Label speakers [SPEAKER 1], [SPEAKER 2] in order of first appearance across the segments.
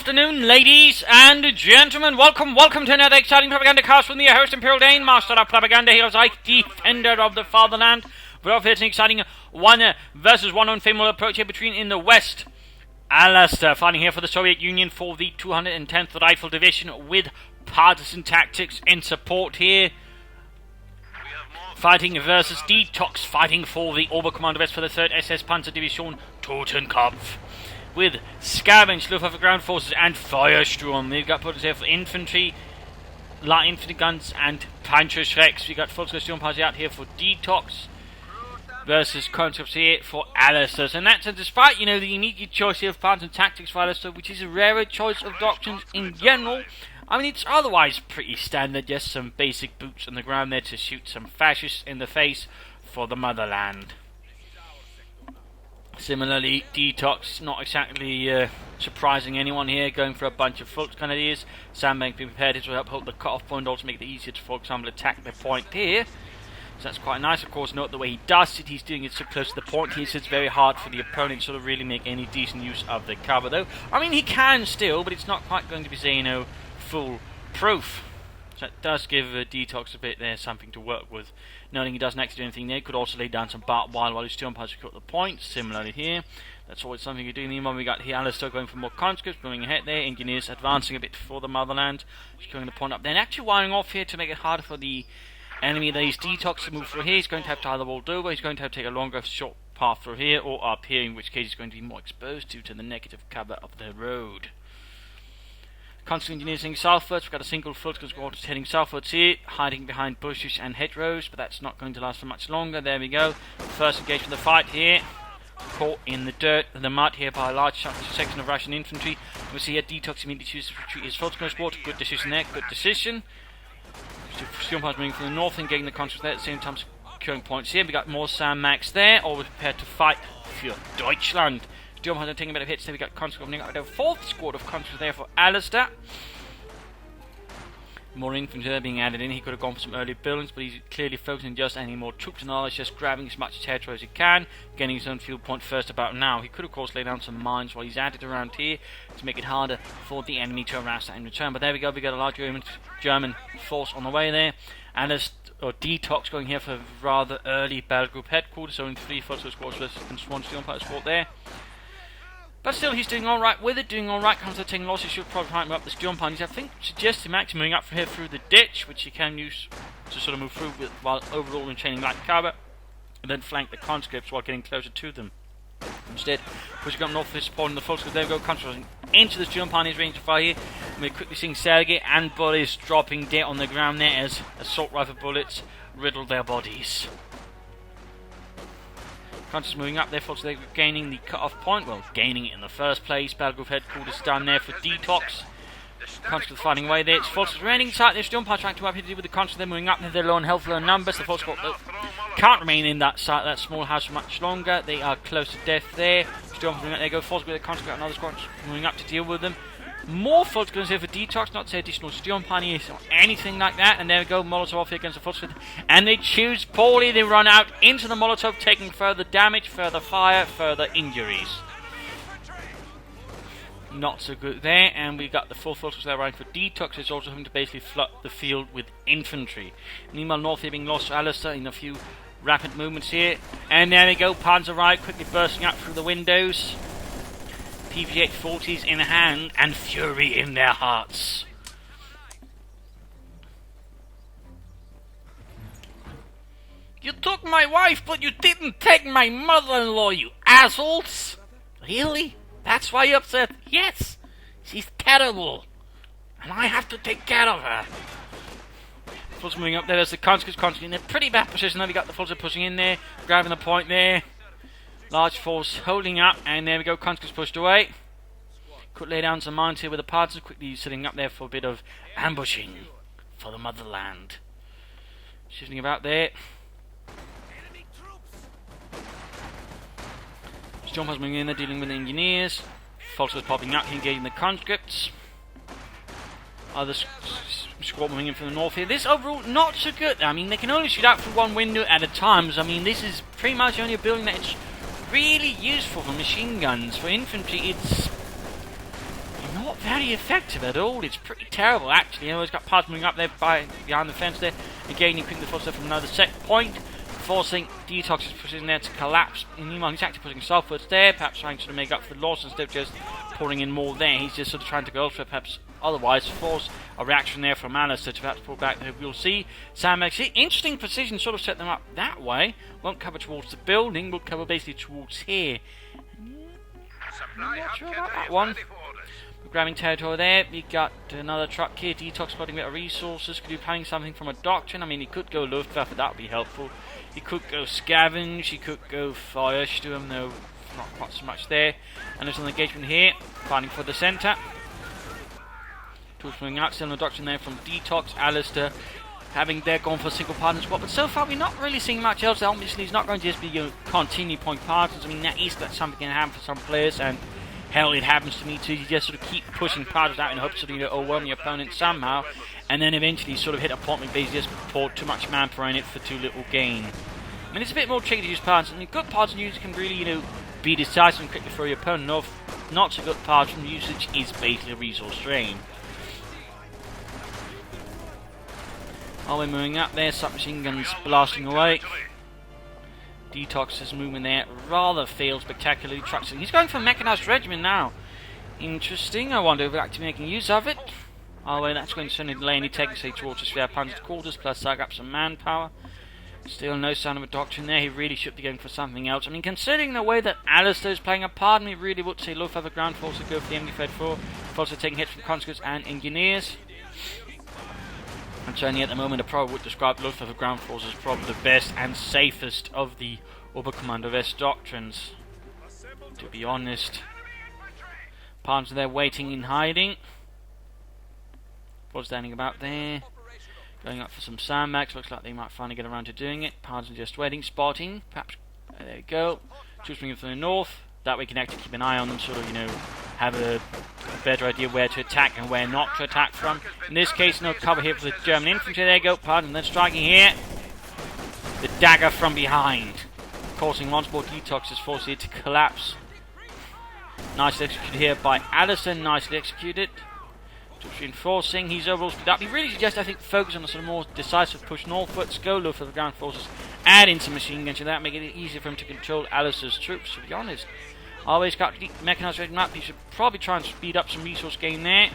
[SPEAKER 1] afternoon, ladies and gentlemen. Welcome to another exciting Propagandacast from the host Imperial Dane, master of propaganda, heroes like defender of the fatherland. We're off here to an exciting 1 versus 1 unfavorable approach here between in the west. Alastor fighting here for the Soviet Union for the 210th Rifle Division with partisan tactics in support here. Fighting versus Dtox, fighting for the Oberkommando for the 3rd SS Panzer Division Totenkopf. With Scavenge, Luftwaffe Ground Forces, and Feuersturm. We've got put here for infantry, light infantry guns, and Panzerschrecks. We've got Volkssturm Party out here for Dtox versus Conscripts here for Alastor. And that's despite, the immediate choice here of plans and tactics for Alastor, which is a rarer choice of doctrines in general. I mean, it's otherwise pretty standard, just some basic boots on the ground there to shoot some fascists in the face for the motherland. Similarly, Dtox, not exactly surprising anyone here, going for a bunch of Volksgrenadiers. Sandbank being prepared to help hold the cut-off point, also make it easier to, for example, attack the point here. So that's quite nice. Of course, note the way he does it, he's doing it so close to the point here, so it's very hard for the opponent to sort of really make any decent use of the cover, though. I mean, he can still, but it's not quite going to be, say, full proof. So that does give Dtox a bit there, something to work with. Noting he doesn't actually do anything there, could also lay down some barbed wire while his steel umpires secure the point. Similarly here, that's always something you do. Meanwhile, we got here Alastor going for more conscripts, moving ahead there. Engineers advancing a bit for the motherland, securing the point up there, and actually wiring off here to make it harder for the enemy that is Dtox to move through here. He's going to have to either rolled over, he's going to have to take a longer, short path through here, or up here, in which case he's going to be more exposed due to the negative cover of the road. Constant engineers heading southwards. We've got a single Volkssturm squad heading southwards here, hiding behind bushes and hedgerows, but that's not going to last for much longer. There we go. First engagement of the fight here. Caught in the dirt and the mud here by a large section of Russian infantry. We see here Dtox immediately chooses to retreat his Volkssturm squad. Good decision there, good decision. Sturmpires moving from the north and getting the conscripts there at the same time securing points here. We got more Sam Max there, all prepared to fight for Deutschland. Sturmpires are taking a bit of hits there. We got conscripts coming out with a 4th squad of conscripts there for Alastor. More infantry there being added in. He could have gone for some early buildings, but he's clearly focusing just any more troops and all. He's just grabbing as much territory as he can, getting his own field point first about now. He could of course lay down some mines while he's at it around here to make it harder for the enemy to harass that in return. But there we go, we got a large German force on the way there. Dtox going here for rather early battle group headquarters, only 3 Volkssturm squads and 1 Sturmpire squad there. But still, he's doing alright with it, comes to taking losses, should probably climb up the Sturmpires. I think suggests him actually moving up from here through the ditch, which he can use to sort of move through with, while overall maintaining light cover, and then flank the conscripts while getting closer to them. Instead, pushing up north for supporting the Volkssturm. There we go, conscripts into the Sturmpires range of fire here. And we're quickly seeing Sergei and bullies dropping dead on the ground there as assault rifle bullets riddle their bodies. Conscripts moving up there, folks. They're gaining the cut-off point. Well, gaining it in the first place. Battle group headquarters down there for Dtox. Conscripts fighting away there. It's Volkssturm raining tight. They're still trying to up here to do with the conscripts. They're moving up. They're low on health, low on numbers. The Volkssturm can't remain in that small house for much longer. They are close to death there. Still moving up. There go Volkssturm with the conscript. Another squad moving up to deal with them. More Volkssturm here for Dtox, not to say additional Sturmpires or anything like that. And there we go, Molotov off here against the Volkssturm. And they choose poorly. They run out into the Molotov, taking further damage, further fire, further injuries. Not so good there. And we got the 4th Volkssturm there running for Dtox. It's also having to basically flood the field with infantry. Meanwhile, north here being lost to Alastor in a few rapid movements here. And there we go, Panzer right quickly bursting up through the windows. PV-840s in hand and fury in their hearts. You took my wife, but you didn't take my mother-in-law, you assholes! Really? That's why you're upset? Yes! She's terrible! And I have to take care of her! Fulton moving up there, there's the conscripts in a pretty bad position. Then we got the Fulton pushing in there, grabbing the point there. Large force holding up, and there we go, conscripts pushed away. Could lay down some mines here with the partisans, quickly sitting up there for a bit of ambushing for the motherland. Shifting about there. Sturmpires moving in there, dealing with the engineers. Volkssturm popping up, engaging the conscripts. Other squad moving in from the north here. This overall not so good. I mean, they can only shoot out through one window at a time. So, I mean, this is pretty much only a building that it's really useful for machine guns. For infantry, it's not very effective at all. It's pretty terrible, actually. You know, he's got Pards moving up there behind the fence there, and gaining quickly the footstep from another set point, forcing Dtox's position there to collapse. And meanwhile, he's actually putting southwards there, perhaps trying to make up for the loss instead of just pouring in more there. He's just sort of trying to go for perhaps otherwise force a reaction there from Alastor to perhaps pull back. We'll see. Sandbags, interesting position, sort of set them up that way. Won't cover towards the building, will cover basically towards here. I'm not sure about that one. We're grabbing territory there. We got another truck here. Dtox spotting a bit of resources. Could be planning something from a doctrine. I mean, he could go Luftwaffe, that would be helpful. He could go scavenge. He could go CoH2, though not quite so much there. And there's an engagement here, fighting for the centre. Tools moving out, still no doctrine there from Dtox, Alastor, having there gone for a single partner spot. But so far, we're not really seeing much else. Obviously, he's not going to just be continue point partners. I mean, that something can happen for some players, and hell, it happens to me too. You just sort of keep pushing partners out in hopes of overwhelming your opponent somehow, and then eventually sort of hit a point where you just pour too much manpower in it for too little gain. I mean, it's a bit more tricky to use parts. I mean, good parts and usage can really, be decisive and quickly for your opponent off. Not so good parts from usage is basically a resource drain. Oh, we're moving up there, submachine guns blasting away. Dtox's movement there rather failed spectacularly. Trucks. He's going for a mechanised regiment now. Interesting. I wonder if we're actually making use of it. Oh, well, that's going to certainly delay any taking say towards the spare punch quarters, plus suck up some manpower. Still no sign of a doctrine there. He really should be going for something else. I mean, considering the way that Alastor is playing a part, we really would say Luftwaffe ground forces go for the MD-34. Also taking hits from conscripts and engineers. And certainly at the moment, I probably would describe Luftwaffe ground force as probably the best and safest of the Oberkommando West doctrines. To be honest, Pards are there waiting in hiding. What's standing about there? Going up for some sandbags. Looks like they might finally get around to doing it. Pards are just waiting, spotting. Perhaps there you go. Troops moving from the north. That way, we can actually keep an eye on them. Sort of, have a better idea where to attack and where not to attack from. In this case, no cover here for the German infantry. There you go, Pards, and then striking here. The dagger from behind, causing once more Dtox's force here to collapse. Nicely executed here by Alastor. Nicely executed. Troops reinforcing. He's overall speed up. He really suggests, I think, focus on a sort of more decisive push northwards. Go low for the ground forces. Add in some machine guns, and that make it easier for him to control Alastor's troops. To be honest. Always got mechanised rating up. He should probably try and speed up some resource gain there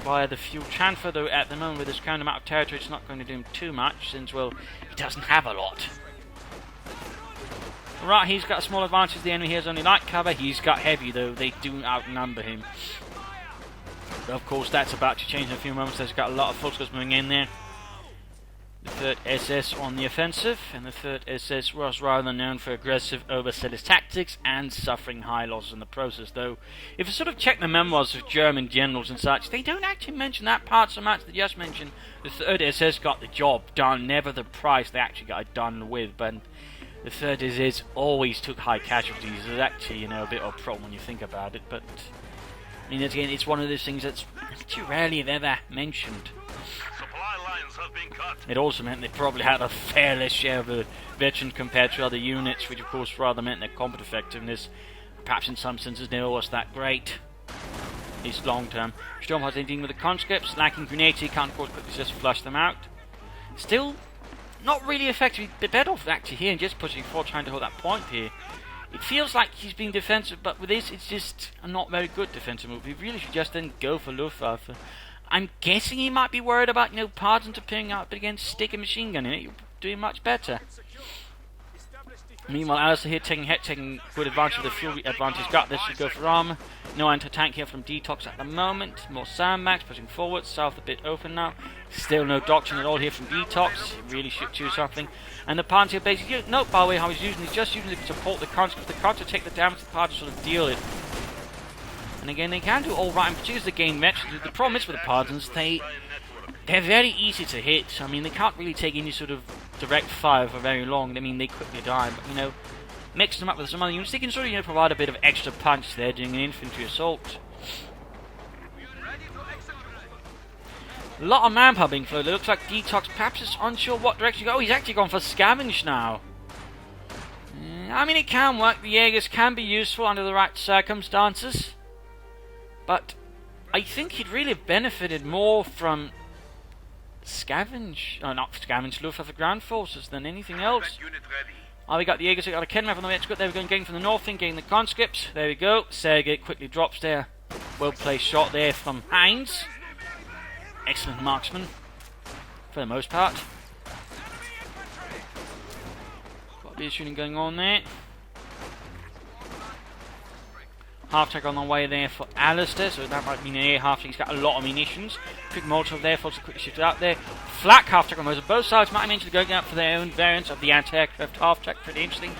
[SPEAKER 1] via the fuel transfer, though at the moment with this current amount of territory it's not going to do him too much since, well, he doesn't have a lot. Right, he's got a small advantage. The enemy here is only light cover. He's got heavy, though. They do outnumber him. But of course, that's about to change in a few moments. There's got a lot of full scores moving in there. The 3rd SS on the offensive, and the 3rd SS was rather known for aggressive overzealous tactics and suffering high losses in the process, though if you sort of check the memoirs of German generals and such, they don't actually mention that part so much. They just mention the 3rd SS got the job done, never the price they actually got it done with, but the 3rd SS always took high casualties. It's actually, a bit of a problem when you think about it, but I mean, again, it's one of those things that's too rarely if ever mentioned. It also meant they probably had a fair less share of the veterans compared to other units, which of course rather meant their combat effectiveness, perhaps in some senses, never was that great. At least long term. Sturmhards dealing with the conscripts, lacking grenades, he can't of course quickly just flush them out. Still, not really effective. He'd be better off actually here and just pushing forward, trying to hold that point here. It feels like he's being defensive, but with this, it's just a not very good defensive move. He really should just then go for Luftwaffe. I'm guessing he might be worried about, Pards appearing out, but again, stick a machine gun in it, you're doing much better. Meanwhile, Alastor here taking good advantage of the fuel advantage got. This should go for armor. No anti-tank here from Dtox at the moment. More sandbags pushing forward. South a bit open now. Still no doctrine at all here from Dtox. He really should choose something. And the Pards here basically, note by the way how he's using it, just using it to support the conscripts. The conscripts take the damage, the Pards sort of deal it. And again, they can do all right and produce the gain match. The problem is with the Pards, they're very easy to hit. I mean, they can't really take any sort of direct fire for very long. I mean, they quickly die, but mix them up with some other units. They can sort of provide a bit of extra punch there during an infantry assault. A lot of manpower being flowed. It looks like Dtox perhaps is unsure what direction to go. Oh, he's actually gone for scavenge now. I mean, it can work. The Jaegers can be useful under the right circumstances. But I think he'd really benefited more from not scavenge Luftwaffe ground forces than anything else. Oh, we got the Jaegers, we got a Kedmap on the way. It's good. They were getting from the north, getting the conscripts. There we go. Sergei quickly drops there. Well placed shot there from Heinz. Excellent marksman for the most part. Got a bit of shooting going on there. Half-track on the way there for Alastor, so that might mean an air half-track. He's got a lot of munitions. Quick Molotov there, forces quickly shift out there. Flak half-track on those. Both sides might have mentioned going out for their own variants of the anti-aircraft half-track. Pretty interesting.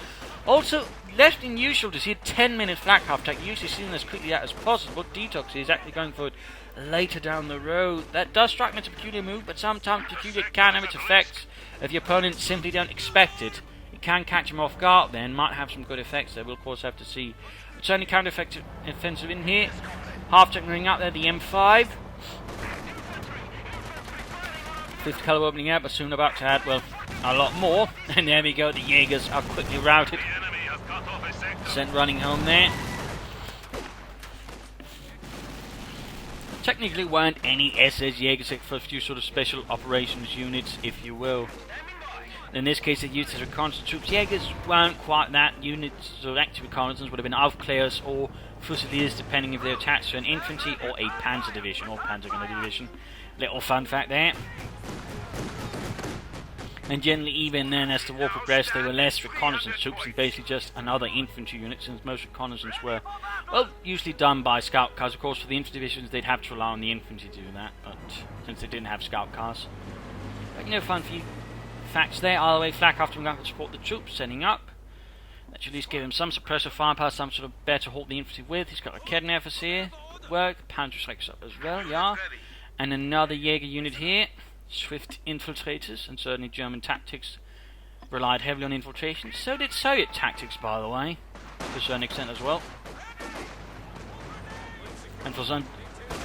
[SPEAKER 1] Also, less than usual to see a 10-minute flak half-track. Usually seen as quickly out as possible. Dtox is actually going for it later down the road. That does strike me as a peculiar move, but sometimes peculiar can have its effects if the opponent simply don't expect it. It can catch him off guard then, might have some good effects there. We'll of course have to see. It's only counter-effective offensive in here. Half-track ring out there, the M5. 5th caliber opening out, but soon about to add, well, a lot more. And there we go, the Jaegers are quickly routed. Sent running home there. Technically weren't any SS Jaegers for a few sort of special operations units, if you will. In this case, they used as reconnaissance troops. Jaegers weren't quite that. Units of active reconnaissance would have been Aufklärers or Fusiliers, depending if they're attached to an infantry or a Panzer division or Panzergunner division. Little fun fact there. And generally, even then, as the war progressed, they were less reconnaissance troops and basically just another infantry unit, since most reconnaissance were, well, usually done by scout cars. Of course, for the infantry divisions, they'd have to rely on the infantry to do that, but since they didn't have scout cars. But, you know, fun few facts there. Either way, flak after him going to support the troops, setting up. That should at least give him some suppressive firepower, some sort of better hold the infantry with. He's got a Kednerfers here. Good work. Panzer strikes up as well, yeah. And another Jaeger unit here. Swift infiltrators, and certainly German tactics relied heavily on infiltration. So did Soviet tactics, by the way, to a certain extent as well. And for some,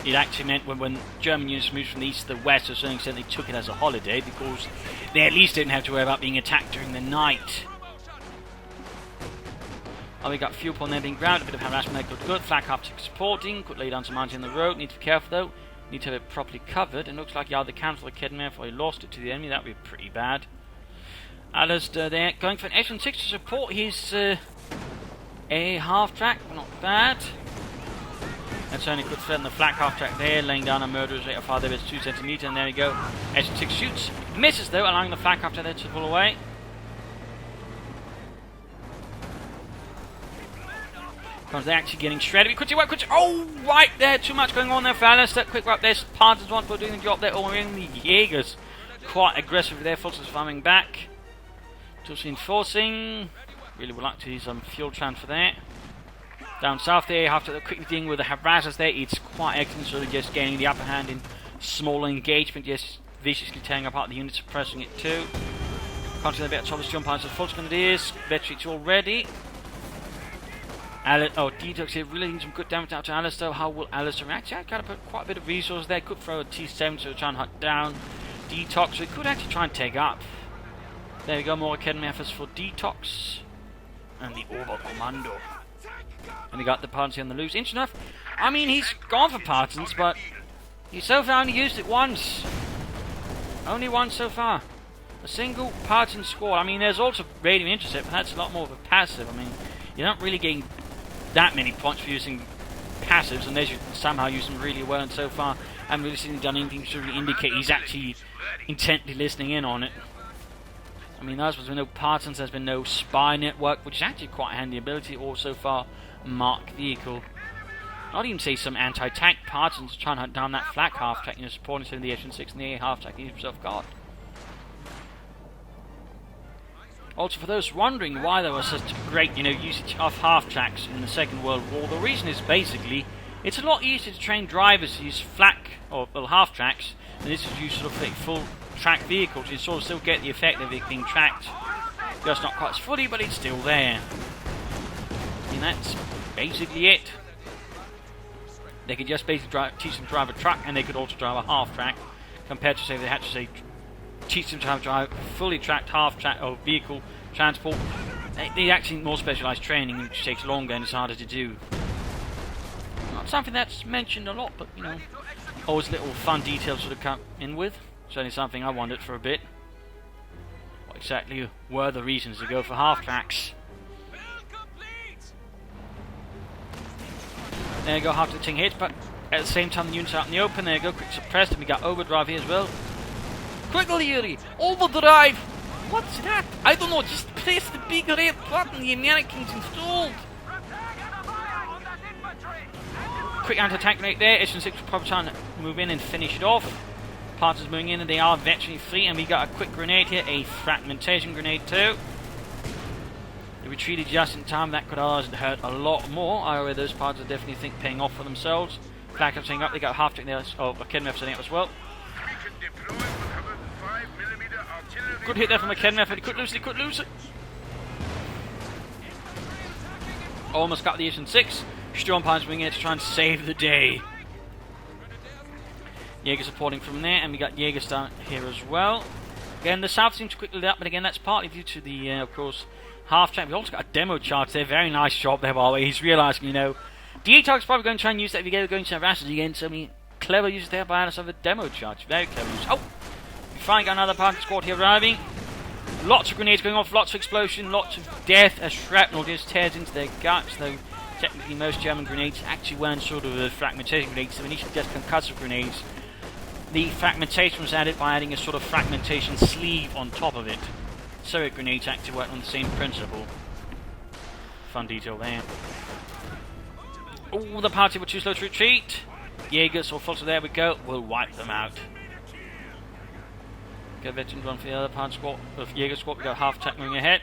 [SPEAKER 1] it actually meant when German units moved from the east to the west, to a certain extent they took it as a holiday, because they at least didn't have to worry about being attacked during the night. Oh, we got fuel upon there being grounded, a bit of harassment there, good. Flak half-tick supporting, could lay down some mines in the road, need to be careful though. Need to have it properly covered, and looks like he either cancelled the Kedmap or he lost it to the enemy. That would be pretty bad. Alastor there, going for an H-16 to support his a half-track, not bad. And certainly could threaten the flak half-track there, laying down a murderer's rate of fire there is 2 centimeters, and there we go. H-16 shoots, misses though, allowing the flak half-track there to pull away. Comes they're actually getting shredded. Oh, right there, too much going on there for Alastor. Quick up there, Spartans one for doing the job there. Oh, and the Jaegers quite aggressive with their forces farming back. Just enforcing. Really would like to see some fuel transfer there. Down south there, after quickly dealing with the harassers there, it's quite excellent, sort of just gaining the upper hand in smaller engagement, just viciously tearing apart the units, suppressing it too. Constantly a bit of Thomas jump out to the full grenadiers. Veterans already. Dtox here really doing some good damage out to Alastor. How will Alastor react? Yeah, got to put quite a bit of resources there. Could throw a T7 to try and hunt down Dtox. So he could actually try and take up. There we go, more academy efforts for Dtox. And the Oberkommando. And we got the Partisans on the loose. Interesting enough, I mean, he's gone for Partisans, but he's so far only used it once. Only once so far. A single Partisan squad. I mean, there's also radio intercept, but that's a lot more of a passive. I mean, you're not really getting that many points for using passives unless you somehow use them really well, and so far I haven't really seen him done anything to really indicate he's actually intently listening in on it. I mean, there's been no Partisans, there's been no spy network, which is actually quite a handy ability, or so far mark vehicle. I'd even say some anti-tank Partisans to try and hunt down that flak half-track, supporting some of the H-16 and the A half-track he himself got. Also, for those wondering why there was such great, usage of half-tracks in the Second World War, the reason is basically it's a lot easier to train drivers to use flak or half-tracks than this is use sort of full track vehicles. You sort of still get the effect of it being tracked, just not quite as fully, but it's still there. And that's basically it. They could just basically teach them to drive a truck, and they could also drive a half-track, compared to say they had to teach them to have drive fully tracked half-track or vehicle transport. They actually need more specialised training, which takes longer and is harder to do. Not Not something that's mentioned a lot, but, you know, always little fun details sort of come in with. Certainly something I wondered for a bit. What exactly were the reasons to go for half-tracks? There you go, half-tracking hits, but at the same time the units out in the open. There you go, quick suppressed, and we got overdrive here as well. Quickly, Yuri! Overdrive! What's that? I don't know, just press the big red button the Americans installed! Quick anti-tank grenade there. Mission 6 will probably try and move in and finish it off. Partisans moving in and they are virtually free, and we got a quick grenade here, a fragmentation grenade too. They retreated just in time. That could otherwise hurt a lot more. However, those parts are definitely think paying off for themselves. Flak up setting up, they got half there. Oh, McKenna setting up as well. Good hit there from McKenna, but he could lose it, Almost got the Mission 6. Storm Pine's moving in to try and save the day. Jaeger supporting from there, and we got Jaeger down here as well. Again, the south seems to quickly lit up, but again, that's partly due to the, of course, half-track. We also got a demo charge there. Very nice job there, by the way. He's realising, you know, Dtox probably going to try and use that if you go going to Rashes again. So many clever uses there by Alastor of a demo charge. Very clever use. Oh! We finally got another party squad here arriving. Lots of grenades going off, lots of explosion, lots of death as shrapnel just tears into their guts, though technically most German grenades actually weren't sort of fragmentation grenades, so initially just concussive grenades. The fragmentation was added by adding a sort of fragmentation sleeve on top of it. Soviet grenades actually work on the same principle. Fun detail there. Oh, the party were too slow to retreat. Jaegers or Fulton, there we go. We'll wipe them out. Go veteran run for the other part squad of Jaeger squad. We got half tech moving ahead.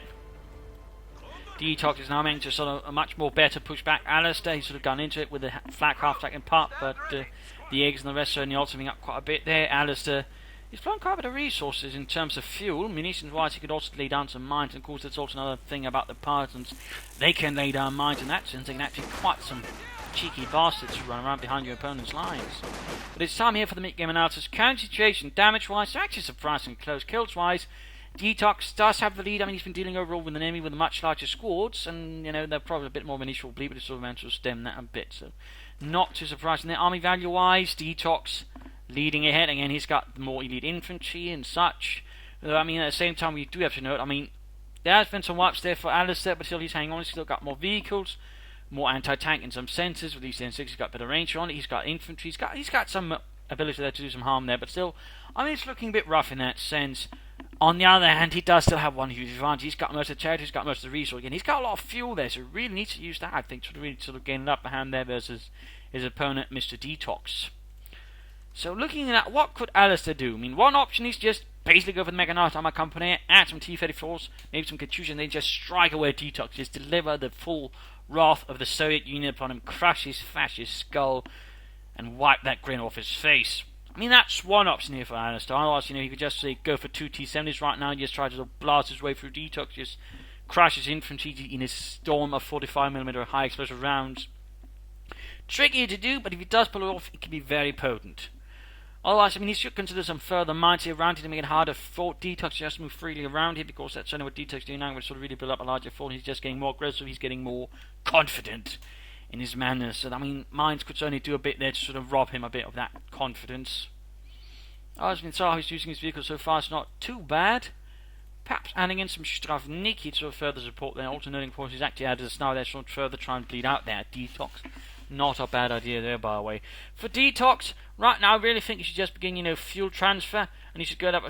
[SPEAKER 1] Dtox is now making to sort of a much more better pushback. Alastor, he's sort of gone into it with a flak half tech in part, but the Jaegers and the rest certainly also moving up quite a bit there. Alastor is blowing quite a bit of resources in terms of fuel. Munitions wise, he could also lay down some mines, and of course that's also another thing about the partisans. They can lay down mines in that sense. They can actually quite some cheeky bastards who run around behind your opponent's lines. But it's time here for the mid-game analysis. Current situation, damage-wise, they're actually surprisingly close. Kills-wise, Dtox does have the lead. I mean, he's been dealing overall with an enemy with much larger squads, and, you know, they're probably a bit more of an initial bleed, but it's sort of managed to stem that a bit, so not too surprising there. Army value-wise, Dtox leading ahead. Again, he's got more elite infantry and such. I mean, at the same time, we do have to note, I mean, there has been some wipes there for Alastor, but still he's hanging on. He's still got more vehicles, more anti-tank and some sensors. With these N6, he's got a bit of range on it. He's got infantry. He's got some ability there to do some harm there, but still, I mean, it's looking a bit rough in that sense. On the other hand, he does still have one huge advantage. He's got most of the territory, he's got most of the resource. Again, he's got a lot of fuel there, so he really needs to use that, I think, to really sort of gain an upper hand there versus his opponent, Mr. Dtox. So looking at what could Alastor do? I mean, one option is just basically go for the Mega Knight Armor Company, add some T-34s, maybe some Katyusha, and then just strike away Dtox. Just deliver the full wrath of the Soviet Union upon him, crush his fascist skull, and wipe that grin off his face. I mean, that's one option here for Alastor. Otherwise, you know, he could just say go for two T-70s right now and just try to blast his way through Dtox, just crush his infantry in his storm of 45mm high explosive rounds. Tricky to do, but if he does pull it off, it can be very potent. Otherwise, I mean, he should consider some further mines here around here to make it harder for Dtox to just move freely around here, because that's certainly what Dtox is doing now. We're sort of really build up a larger fort. He's just getting more aggressive, he's getting more confident in his manners. So, I mean, mines could certainly do a bit there to sort of rob him a bit of that confidence. As we can see how he's using his vehicle so far, it's not too bad. Perhaps adding in some Stravniki to sort of further support there. Alternating forces actually added a now there to sort of further try and bleed out there. Dtox. Not a bad idea there, by the way. For Dtox, right now, I really think you should just begin, you know, fuel transfer, and you should go up.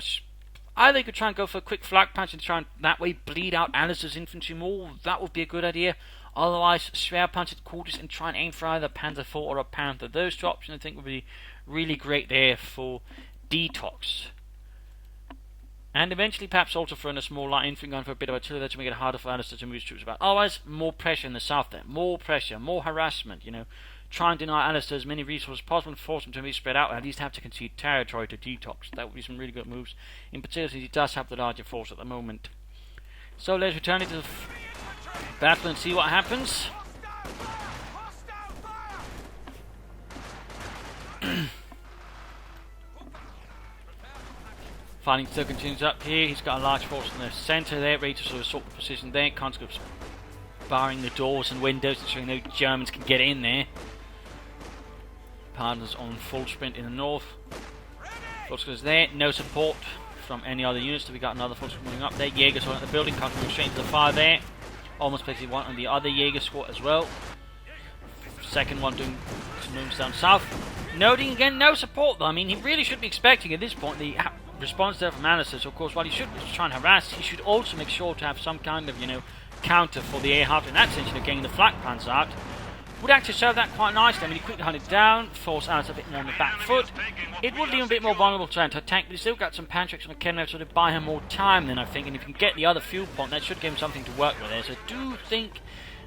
[SPEAKER 1] Either you could try and go for a quick flag punch and try and that way bleed out Alastor's infantry more. That would be a good idea. Otherwise, spare punch at quarters and try and aim for either Panzer IV or a Panther. Those two options I think would be really great there for Dtox. And eventually perhaps also throw in a small light infantry gun for a bit of artillery to make it harder for Alastor to move his troops about. Otherwise, more pressure in the south there. More pressure, more harassment, you know. Try and deny Alastor as many resources as possible and force him to be spread out, and at least have to concede territory to Dtox. That would be some really good moves. In particular, since he does have the larger force at the moment. So let's return it to the battle and see what happens. Fighting still continues up here. He's got a large force in the centre there, ready to sort of sort the position there. Conscripts barring the doors and windows, ensuring no Germans can get in there. Partners on full sprint in the north. Volkswagen's there, no support from any other units. So we got another Volkswagen moving up there. Jaegers on at the building, can't move straight into the fire there. Almost basically one on the other Jaeger squad as well. Second one doing some moves down south. Noting again, no support though. I mean, he really should be expecting at this point the response there from Alastor. So of course, while he should try and harass, he should also make sure to have some kind of, counter for the air half. In that sense, getting the flak pans out would actually serve that quite nicely. I mean, he quickly hunted down, force Alastor a bit more on the back foot. It would leave him a bit more vulnerable to attack, but he's still got some pantricks on the Kenrev, so to buy him more time then, I think. And if you can get the other fuel point, that should give him something to work with there. So I do think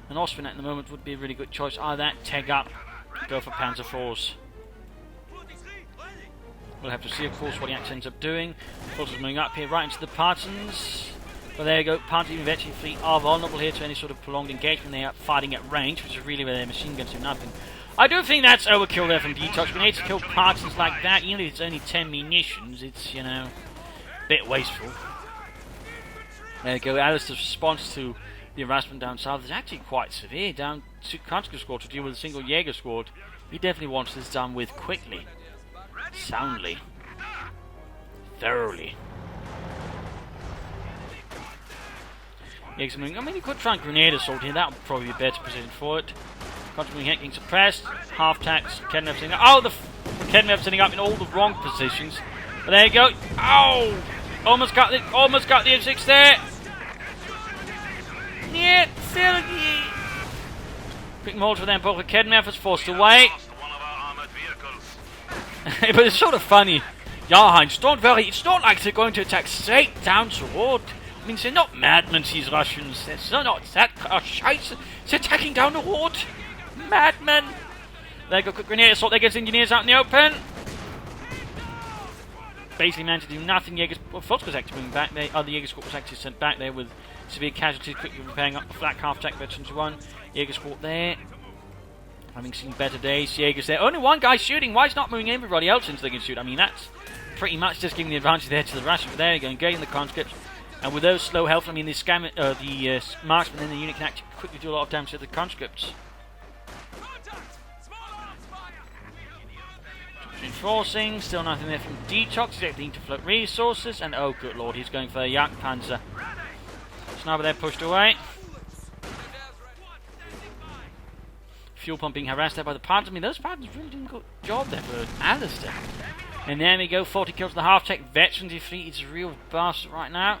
[SPEAKER 1] an Austrian at the moment would be a really good choice. Either that, tag up, go for Panzer IVs. We'll have to see, of course, what he actually ends up doing. Forces moving up here, right into the Partizans. But there you go, Partizan Veteran Fleet are vulnerable here to any sort of prolonged engagement. They are fighting at range, which is really where their machine guns do nothing. I do think that's overkill there from Dtox. We need to kill Partizans like that, even if it's only 10 munitions, it's, a bit wasteful. There you go, Alastor's response to the harassment down south is actually quite severe. Down to Conscript squad to deal with a single Jaeger squad. He definitely wants this done with quickly. Soundly. Thoroughly. I mean, you could try and grenade assault here. That would probably be a better position for it. Constantly getting suppressed. Half tacks. Kenrev sitting up. Oh, the Kenrev sitting up in all the wrong positions. But there you go. Oh! Almost got the M6 there. Yeah, still. Quick mold for them. Both the Kenrev is forced away. But it's sort of funny. Ja, Heinz, don't worry. It's not like they're going to attack straight down the road. I mean, they're not madmen, these Russians. They're not that scheiße. They're attacking down the road. Madmen. There you go, quick grenade assault. There gets engineers out in the open. Basically managed to do nothing. Volkswagen was actually moving back there. Other Jaeger squad was actually sent back there with severe casualties, quickly repairing up the flak half-tack veterans 1. Jaeger squad there. Having seen better days. Jaegers there. Only one guy shooting. Why is not moving everybody else into they can shoot? I mean, that's pretty much just giving the advantage there to the Russians. But there you go, engaging the conscripts. And with those slow health, I mean, the marksman in the unit can actually quickly do a lot of damage to the conscripts. Reinforcing, still nothing there from Dtox. He's able to float resources, and oh good lord, he's going for a Jagdpanzer. Sniper there pushed away. Fuel pump being harassed there by the Partizans. I mean, those Partizans really doing a good job there for Alastor. And there we go, 40 kills to the half-tech. Veterans defeat, it's a real bastard right now.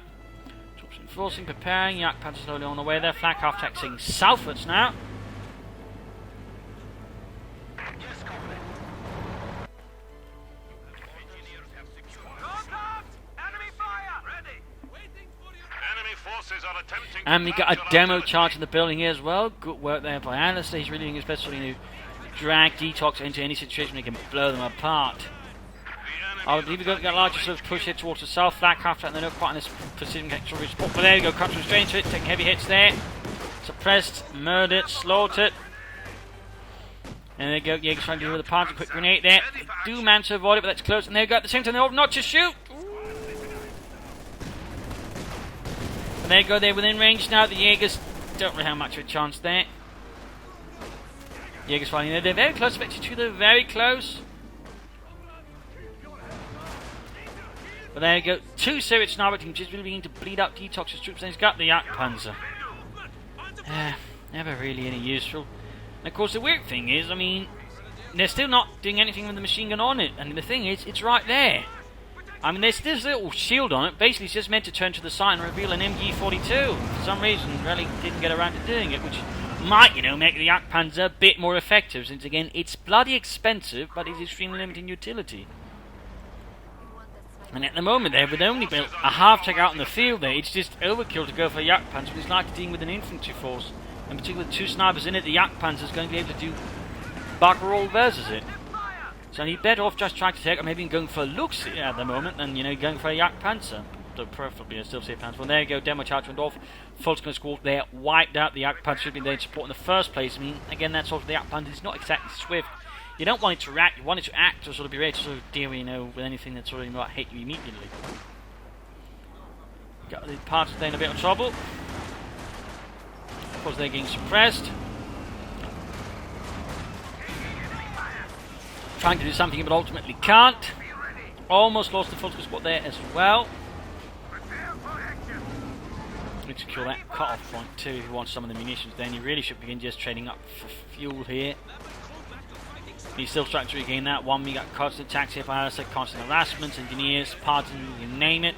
[SPEAKER 1] Troops enforcing, preparing. Jagdpanzer slowly on the way there. Flak half-tech seeing southwards now. And we got a demo charge in the building here as well. Good work there by Alastor. He's really doing his best to drag Dtox into any situation where he can blow them apart. I believe we've got a larger sort of push here towards the south. Flak after and they're not quite in this precision control support. But there you go, Country straight into it, taking heavy hits there. Suppressed, murdered, slaughtered. And there you go, Jaeger's trying to deal with the party. Quick grenade there. They do manage to avoid it, but that's close. And there you go, at the same time, they're not to shoot. And there you go, they're within range now. The Jaegers don't really have much of a chance there. Jaegers fighting there. They're very close, actually, they're very close. But there you go, 2 serious sniper teams just really beginning to bleed out Dtox's troops. And he's got the Jagdpanzer. Never really any useful. And of course, the weird thing is, I mean, they're still not doing anything with the machine gun on it. And the thing is, it's right there. I mean, there's this little shield on it. Basically, it's just meant to turn to the side and reveal an MG42. For some reason, really didn't get around to doing it, which might, make the Jagdpanzer a bit more effective. Since, again, it's bloody expensive, but it's extremely limited in utility. And at the moment there, with only built a half-tech out in the field there, it's just overkill to go for a Jagdpanzer. It's like dealing with an infantry force. In particular, with 2 snipers in it, the Jagdpanzer is going to be able to do bugger all versus it. So he's better off just trying to take, or maybe going for looks at the moment than, going for a Jagdpanzer. Though preferably, I still say Panzer. Well, there you go, demo charge went off. Volkswagen squad there, wiped out. The Jagdpanzer should have been there to support in the first place. I mean, again, that's also the Jagdpanzer. It's not exactly swift. You don't want it to react, you want it to act or sort of be ready to sort of deal, with anything that sort of might hit you immediately. Got the parts there in a bit of trouble. Of course, they're getting suppressed. Trying to do something, but ultimately can't. Almost lost the focus spot there as well. Need to kill that cut-off point too if he wants some of the munitions. Then he really should begin just trading up for fuel here. He's still trying to regain that one. We got constant attacks here by Alastor, constant harassments, engineers, partisans, you name it.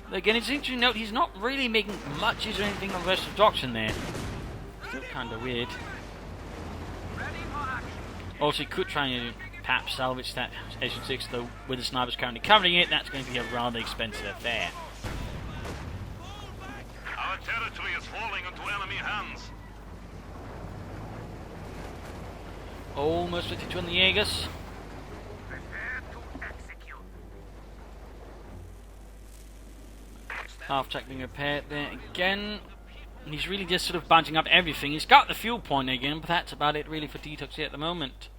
[SPEAKER 1] But again, it's interesting to note he's not really making much use or anything on the rest of Dtox in there. Still kind of weird. Also, he could try and perhaps salvage that S6, though with the snipers currently covering it, that's going to be a rather expensive affair.
[SPEAKER 2] Our territory is falling into enemy hands.
[SPEAKER 1] Almost 52 on the Jaegers. Half track being repaired there again. And he's really just sort of bunching up everything. He's got the fuel point again, but that's about it really for Dtox here at the moment.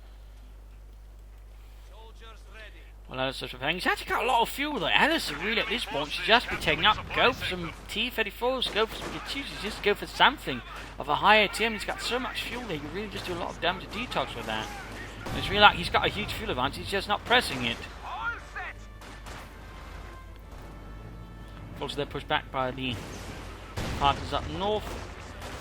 [SPEAKER 1] Well, Alastor's preparing. He's actually got a lot of fuel though. Alastor really at this point should just be taking up. Go for some T-34s, go for some K2s, just go for something of a higher TM. He's got so much fuel there, he can really just do a lot of damage to Dtox with that. And it's really like he's got a huge fuel advantage, he's just not pressing it. Also they're pushed back by the partisans up north.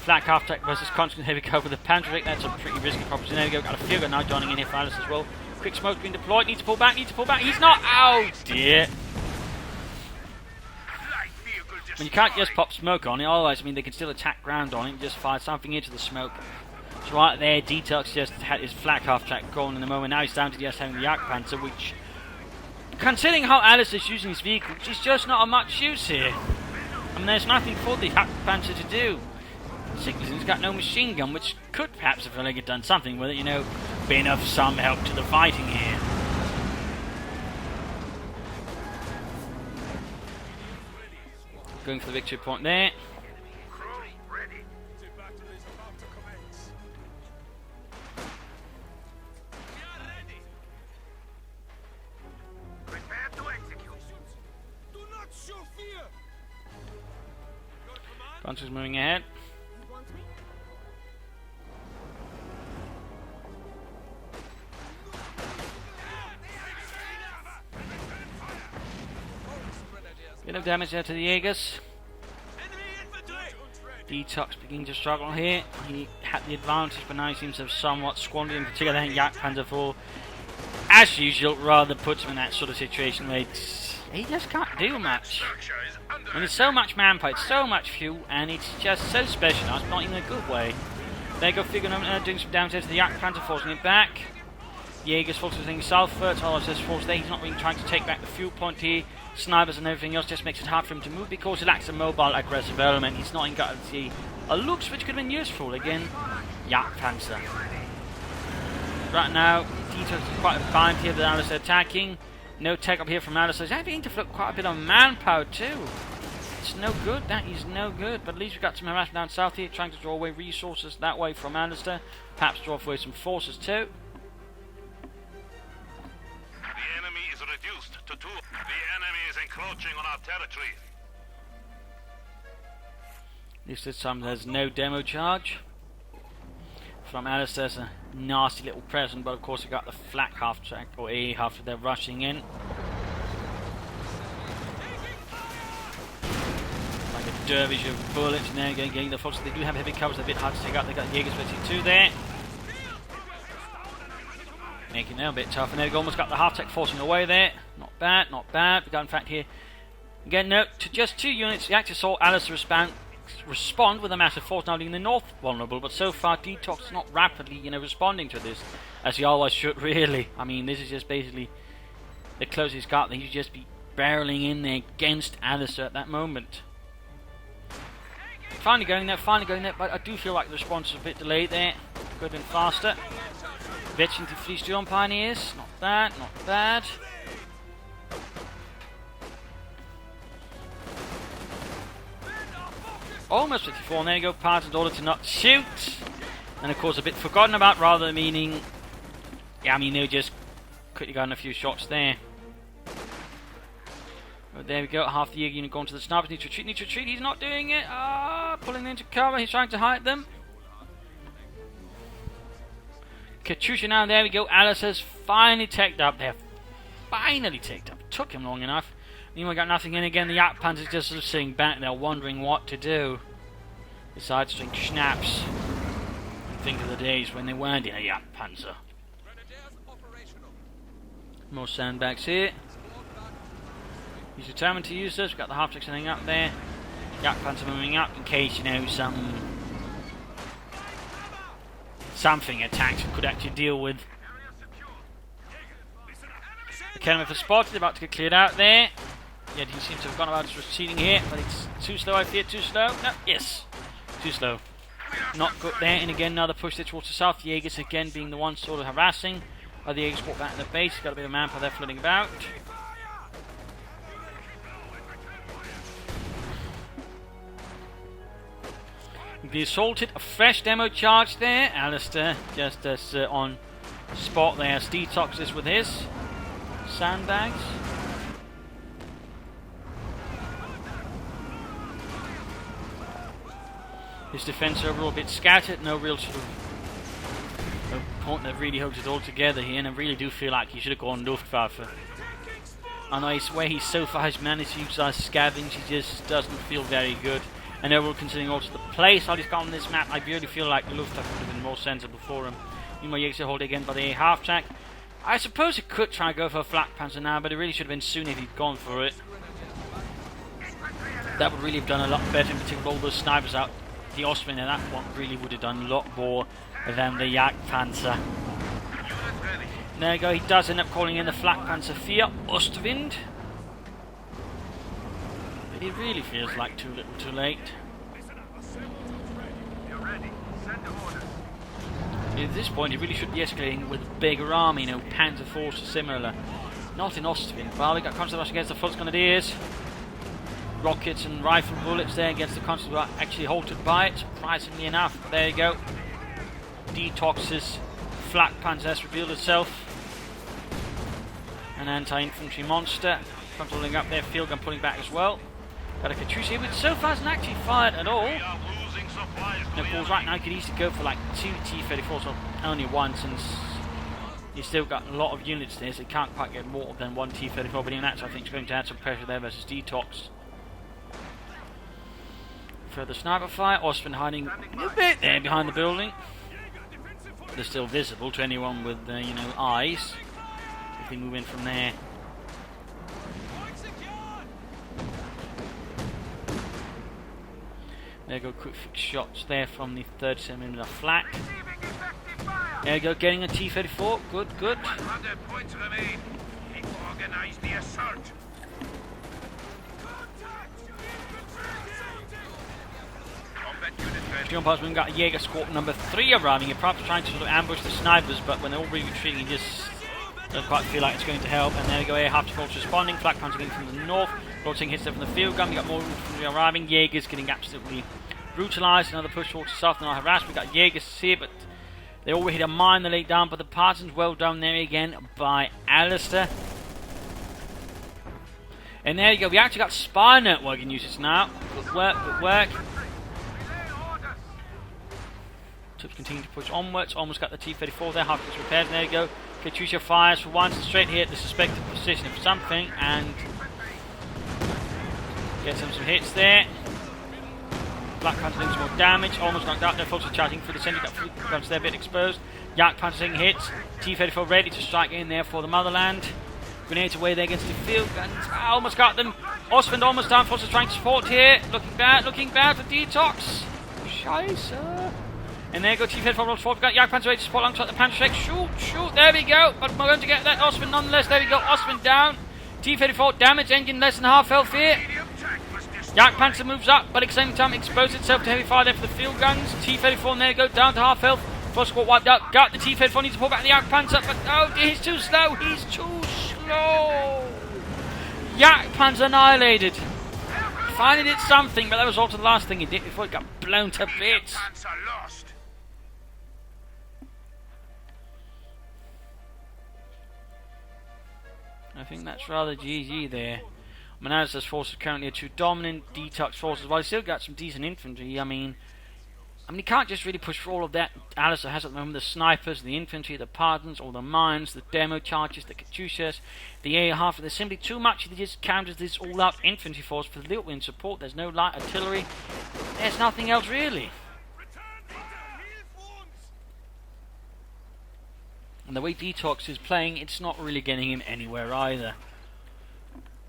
[SPEAKER 1] Flak half track versus constant heavy cover with the Panzer. That's a pretty risky proposition. There we go, got a Fuga now joining in here for Alastor as well. Quick smoke being deployed, needs to pull back, he's not, oh dear. I mean, you can't just pop smoke on it, otherwise I mean they can still attack ground on it and just fire something into the smoke. So right there, Dtox just had his flak half track going in the moment, now he's down to just having the Jagdpanzer, which, considering how Alastor's using his vehicle, is just not of much use here. I mean there's nothing for the Jagdpanzer to do. Sigmund's got no machine gun, which could perhaps have really done something with it, you know, been of some help to the fighting here. Going for the victory point there. Bunch is moving ahead. Bit of damage there to the Jaegers. Dtox beginning to struggle here. He had the advantage, but now he seems to have somewhat squandered, in particular I think Jagdpanzer 4, as usual, rather puts him in that sort of situation where he just can't do much. And there's so much manpower, it's so much fuel, and it's just so specialised, not in a good way. There you go, figuring doing some damage there to the Jagdpanzer, forcing it back. Jaegers focusing southwards, Alastor's force there, he's not really trying to take back the fuel point here. Snipers and everything else just makes it hard for him to move because he lacks a mobile aggressive element. He's not got a looks which could have been useful. Again, Jagdpanzer. Right now, Dtox is quite a bind here with Alastor attacking. No tech up here from Alastor. He's having to flip quite a bit of manpower too. It's no good, that is no good. But at least we've got some harassment down south here, trying to draw away resources that way from Alastor. Perhaps draw away some forces too.
[SPEAKER 2] Reduced to 2. The enemy is encroaching on our territory.
[SPEAKER 1] At least this time there's no demo charge. From Alastor's a nasty little present, but of course we got the flak half track, or A half they're rushing in. Like a dervish of bullets, and they're getting the forces. They do have heavy covers, they're a bit hard to take out. They got Jaegers 22 there. Making them a bit tough, and they've almost got the half-tech forcing away there. Not bad, not bad. We got in fact here, again, no, to just 2 units. The actually saw Alastor respond with a massive force, now leaving the north vulnerable, but so far Dtox is not rapidly, you know, responding to this, as he always should, really. I mean, this is just basically the closest he's got. He'd just be barreling in there against Alastor at that moment. Finally going there, but I do feel like the response is a bit delayed there. Could have been faster. Veteran to Fleece 2 on Pioneers. Not bad, not bad. Almost 54, and there you go, parts in order to not shoot. And of course a bit forgotten about, rather meaning, yeah, I mean they just quickly got in a few shots there. But there we go, half the unit going to the snipers, need to retreat, he's not doing it. Pulling them into cover, he's trying to hide them. Katyusha now, there we go, Alastor's finally teched up. They're finally teched up. It took him long enough. Meanwhile, got nothing in again. The Jagdpanzer's just sort of sitting back there, wondering what to do. Besides to drink schnapps and think of the days when they weren't in a Jagdpanzer. More sandbags here. He's determined to use this. We've got the half-tricks thing up there. Jagdpanzer moving up in case, you know, something attacks we could actually deal with. The Kenworth is spotted, about to get cleared out there. Yet he seems to have gone about his receding here, but it's too slow, I fear. Too slow? No, yes. Too slow. Not good there, and again another push there towards the south. The Jaegers again being the ones sort of harassing. The Jaegers walk back to the base. Got a bit of manpower there floating about. The assaulted, a fresh demo charge there. Alastor just as on spot there. Dtox is with his sandbags. His defence overall a bit scattered, no real sort of point that really holds it all together here, and I really do feel like he should have gone Luftwaffe. I know where he so far has managed to utilize scavenge, he just doesn't feel very good. And overall, considering also the place how he's got on this map, I really feel like Luftwaffe would have been more sensible for him. Meanwhile, Jaeger hold again by the half track. I suppose he could try and go for a flak panzer now, but it really should have been soon if he'd gone for it. That would really have done a lot better, in particular with all those snipers out. The Ostwind and that one really would have done a lot more than the Jagdpanzer. There you go, he does end up calling in the Flakpanzer 4 Ostwind. But it really feels like too little too late. At this point he really should be escalating with a bigger army, you know, Panzer Force or similar. Not in Ostwind. Well, we got constant rush against the Full Grenadiers. Rockets and rifle bullets there against the constant who are actually halted by it, surprisingly enough. But there you go. Dtox's flak panzer has revealed itself. An anti-infantry monster. Controlling up there, field gun pulling back as well. Got a CoH2 here, which so far hasn't actually fired at all. And of course, right now you could easily go for like 2 T-34s, or only one, since you've still got a lot of units there, so you can't quite get more than 1 T-34, but even that, so I think it's going to add some pressure there versus Dtox. Further sniper fire. Ostwind hiding a bit there behind the building. They're still visible to anyone with, you know, eyes. If they move in from there. There you go, quick fix shots there from the 37mm flak. There you go, getting a T-34. Good, good.
[SPEAKER 2] 100 points remain. Organize the assault.
[SPEAKER 1] Jump past, we've got Jaeger squad number 3 arriving. You're probably trying to sort of ambush the snipers, but when they're all really retreating, you just don't quite feel like it's going to help. And there we go, air half force responding. Flak punching in from the north. Launching hits there from the field gun. We got more infantry arriving. Jaegers getting absolutely brutalized. Another push towards the south and our harassed. We got Jaegers here, but they already hit a mine they laid down. But the Partisans well done there again by Alastor. And there you go. We actually got spy networking usage now. Good work, good work. Continue to push onwards. Almost got the T-34 there. Half its repairs. And there you go. CoH2 fires for once straight here at the suspected position of something, and gets some hits there. Black Panther doing some more damage. Almost knocked out. They're folks are charging for the centre. Got fleet guns there, a bit exposed. Jagdpanzer taking hits. T-34 ready to strike in there for the motherland. Grenades away there against the field guns. Almost got them. Ostwind almost down. Forces trying to support here. Looking bad for Dtox. Scheiße. And there you go, T-34 rolls forward. We've got Jagdpanzer ready to support alongside the Panzer Strike. Shoot, there we go. But we're going to get that Ostwind nonetheless. There we go, Ostwind down. T-34 damage, engine less than half health here. Jagdpanzer moves up, but at the same time exposes itself to heavy fire there for the field guns. T-34 and there you go, down to half health. First squad wiped out. Got the T-34, needs to pull back the Jagdpanzer, but oh, he's too slow. He's too slow. Jagdpanzer annihilated. Finally did something, but that was also the last thing he did before it got blown to bits. I think that's rather GG there. Alastor's forces currently are too dominant. Dtox forces, well, he's still got some decent infantry. I mean, I mean, he can't just really push for all of that Alastor has at the moment. The snipers, the infantry, the Partons, all the mines, the demo charges, the CoH2s, the air half. There's simply too much. He just counters this all-out infantry force for little in support. There's no light artillery. There's nothing else really. And the way Dtox is playing, it's not really getting him anywhere either.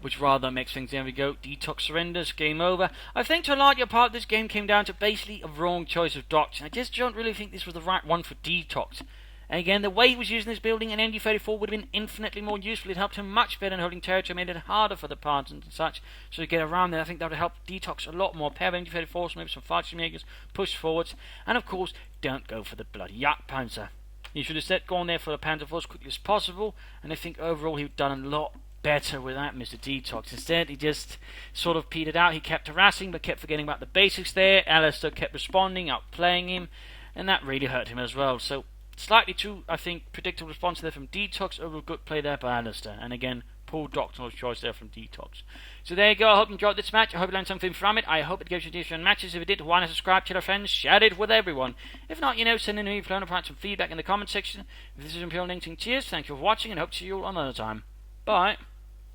[SPEAKER 1] Which rather makes things, there we go, Dtox surrenders, game over. I think to a larger part this game came down to basically a wrong choice of Dtox. I just don't really think this was the right one for Dtox. And again, the way he was using this building, an MD-34 would have been infinitely more useful. It helped him much better in holding territory, made it harder for the Partons and such. So to get around there, I think that would have helped Dtox a lot more. Pair of MD-34s, maybe some Fallschirmjägers, push forwards. And of course, don't go for the bloody Jagdpanzer. You should have set gone there for the Panzer IV as quickly as possible. And I think overall he'd done a lot better without Mr. Dtox. Instead, he just sort of petered out. He kept harassing, but kept forgetting about the basics there. Alastor kept responding, outplaying him, and that really hurt him as well. So, slightly too, I think, predictable response there from Dtox. Overall good play there by Alastor. And again, poor doctrinal choice there from Dtox. So there you go. I hope you enjoyed this match. I hope you learned something from it. I hope it gives you different matches. If it did, why not subscribe, tell your friends, share it with everyone. If not, send in me if you want to provide some feedback in the comment section. If this is Imperial Linking, cheers, thank you for watching, and hope to see you all another time. Bye.